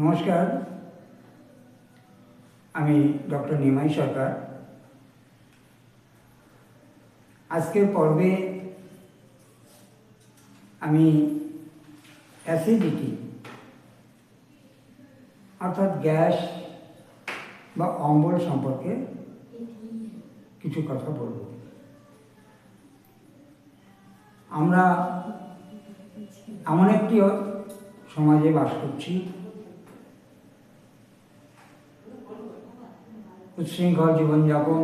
নমস্কার, আমি ডক্টর নিমাই সরকার। আজকের পর্বে আমি অ্যাসিডিটি অর্থাৎ গ্যাস বা অম্বল সম্পর্কে কিছু কথা বলব। আমরা এমন একটি সমাজে বাস করছি, উচ্ছৃঙ্খল জীবনযাপন,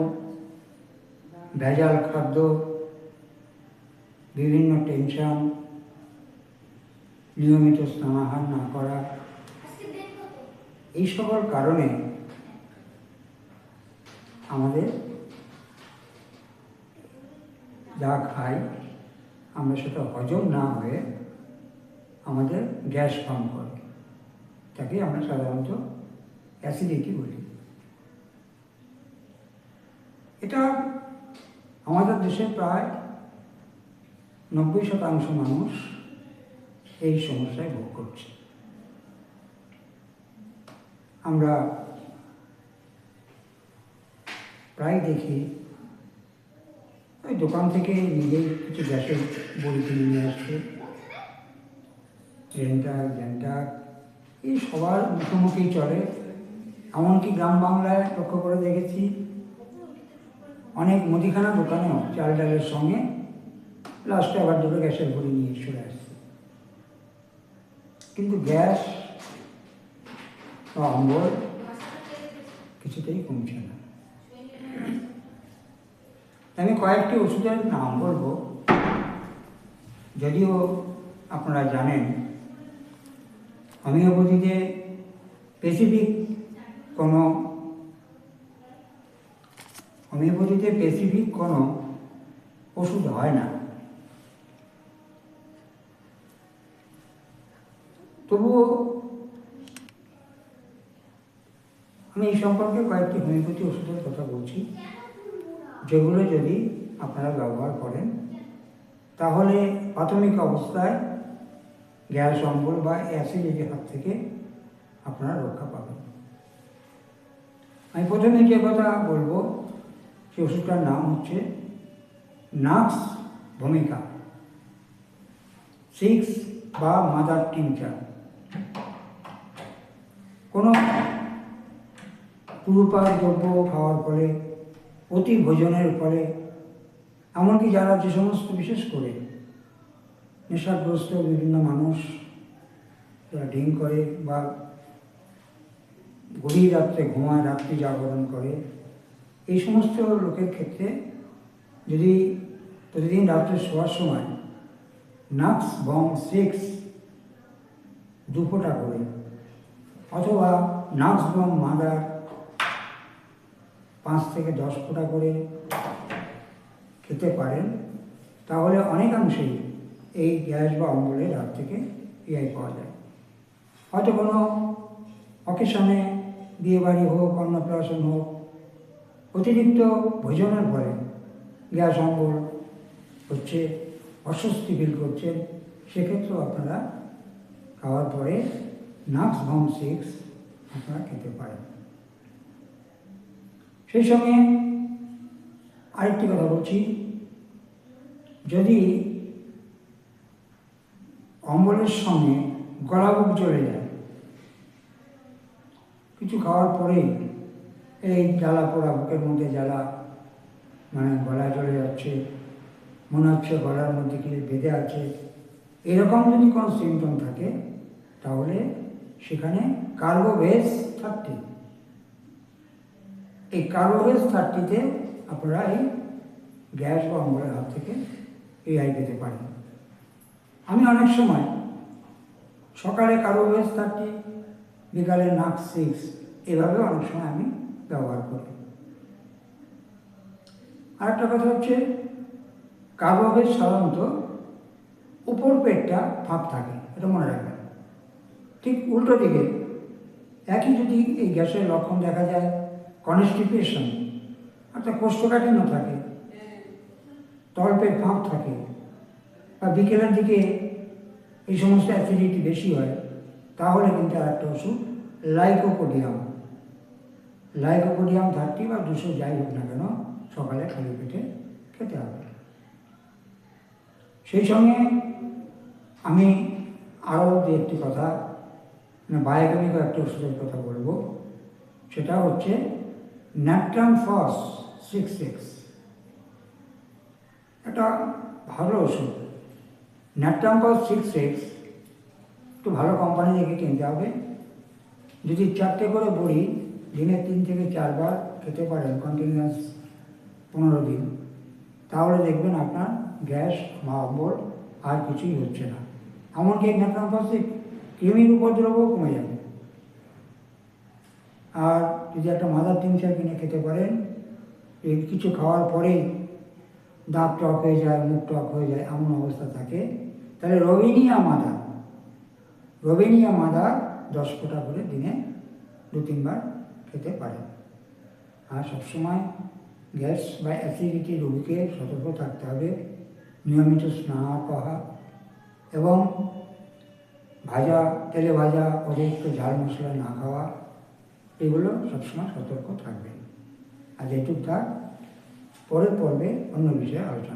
ভেজাল খাদ্য, বিভিন্ন টেনশন, নিয়মিত স্নানাহার না করা, এই সকল কারণে আমাদের যা খাই আমরা সেটা হজম না হয়ে আমাদের গ্যাস ফর্ম করে, তাকে আমরা সাধারণত অ্যাসিডিটি বলি। এটা আমাদের দেশে প্রায় 90% মানুষ এই সমস্যায় ভোগ করছে। আমরা প্রায় দেখি ওই দোকান থেকে নিজেই কিছু গ্যাসের বড়ি কিনে নিয়ে আসছে, জ্যান্টার এই সবার মুখোমুখি চলে। এমনকি গ্রাম বাংলায় লক্ষ্য করে দেখেছি অনেক মুদিখানা দোকানেও চাল ডালের সঙ্গে লাস্টে আবার দুটো গ্যাসের বড়ি নিয়ে চলে আসছে। কিন্তু গ্যাস বা অম্বল কিছুতেই কমছে না। আমি কয়েকটি ওষুধের নাম বলবো, যদিও আপনারা জানেন হোমিওপ্যাথিতে স্পেসিফিক কোনো ওষুধ হয় না। তবুও আমি এই সম্পর্কে কয়েকটি হোমিওপ্যাথি ওষুধের কথা বলছি, যেগুলো যদি আপনারা ব্যবহার করেন তাহলে প্রাথমিক অবস্থায় গ্যাস অম্বল বা অ্যাসিডিটির হাত থেকে আপনারা রক্ষা পাবেন। আমি প্রথমে যে কথা বলবো সে ওষুধটার নাম হচ্ছে নাক্স ভূমিকা 6 বা মাদার টিংচার। কোনো পুরুপাক দ্রব্য খাওয়ার ফলে, অতি ভোজনের ফলে, এমনকি যারা যে সমস্ত বিশেষ করে নেশাগ্রস্ত বিভিন্ন মানুষ যারা ড্রিঙ্ক করে বা গভীর রাত্রে ঘুমায়, রাত্রি জাগরণ করে, এই সমস্ত লোকের ক্ষেত্রে যদি প্রতিদিন রাত্রে শোয়ার সময় নাক্স বম 6 2 ফোঁটা করে অথবা নাক্স বম মাদার 5 থেকে 10 ফোঁটা করে খেতে পারেন, তাহলে অনেকাংশেই এই গ্যাস বা অম্বলের হাত থেকে রেহাই পাওয়া যায়। হয়তো কোনো অকেশনে, বিয়েবাড়ি হোক, অন্নপ্রাশন হোক, অতিরিক্ত ভোজনের ফলে গ্যাস অম্বল হচ্ছে, অস্বস্তি ফিল করছেন, সেক্ষেত্রেও আপনারা খাওয়ার পরে নাক্স বম 6 আপনারা খেতে পারেন। সেই সঙ্গে আরেকটি কথা বলছি, যদি অম্বলের সঙ্গে গলা বুক জ্বলে যায়, কিছু খাওয়ার পরেই এই জ্বালা পোড়া, বুকের মধ্যে জ্বালা, মানে গলা জ্বলে যাচ্ছে, মনে হচ্ছে গলার মধ্যে কি বেঁধে আছে, এরকম যদি কোনো সিমটম থাকে তাহলে সেখানে কার্বোভেজ 30, এই কার্বোভেজ 30-তে আপনারা এই গ্যাস বা অম্বলের হাত থেকে রেহাই পেতে পারেন। আমি অনেক সময় সকালে কার্বোভেজ 30, বিকালে নাক্স 6, এভাবে অনেক সময় আমি ব্যবহার করি। আরেকটা কথা হচ্ছে, কার্বোভেজ সাধারণত উপর পেটটা ফাঁক থাকে, এটা মনে রাখবেন। ঠিক উল্টো দিকে একই যদি এই গ্যাসের লক্ষণ দেখা যায়, কনস্টিপেশন অর্থাৎ কোষ্ঠকাঠিন্য থাকে, তলপেট ফাঁক থাকে, বা বিকেলের দিকে এই সমস্ত অ্যাসিডিটি বেশি হয়, তাহলে কিন্তু আরেকটা ওষুধ লাইকোপোডিয়াম 30 বা 200 যাই হোক না কেন সকালে খালি পেটে খেতে হবে। সেই সঙ্গে আমি আরও যে একটি কথা, বায়োকেমিক একটা ওষুধের কথা বলবো, সেটা হচ্ছে ন্যাট্রাম ফস 6 একটা ভালো ওষুধ। ন্যাট্রাম ফস 6 একটু ভালো কোম্পানি দেখে কিনতে হবে। যদি 4টে করে বড়ি দিনে 3 থেকে 4 বার খেতে পারেন কন্টিনিউয়াস 15 দিন, তাহলে দেখবেন আপনার গ্যাস বা অম্বল আর কিছুই হচ্ছে না। এমনকি ন্যাট্রাম ফসে কৃমির উপদ্রবও কমে যাবে। আর যদি একটা মাদার টিংচার কিনে খেতে পারেন, এই কিছু খাওয়ার পরেই দাঁত টক হয়ে যায়, মুখ টক হয়ে যায়, এমন অবস্থা থাকে, তাহলে রবিনিয়া মাদার 10 ফোঁটা করে দিনে 2-3 বার খেতে পারেন। আর সবসময় গ্যাস বা অ্যাসিডিটি রোগীকে সতর্ক থাকতে হবে, নিয়মিত স্নান করা এবং তেলে ভাজা অতিরিক্ত ঝাল মশলা না খাওয়া, এগুলো সবসময় সতর্ক থাকবেন। আর যেটুক থাক, পরের পর্বে অন্য বিষয়ে আলোচনা।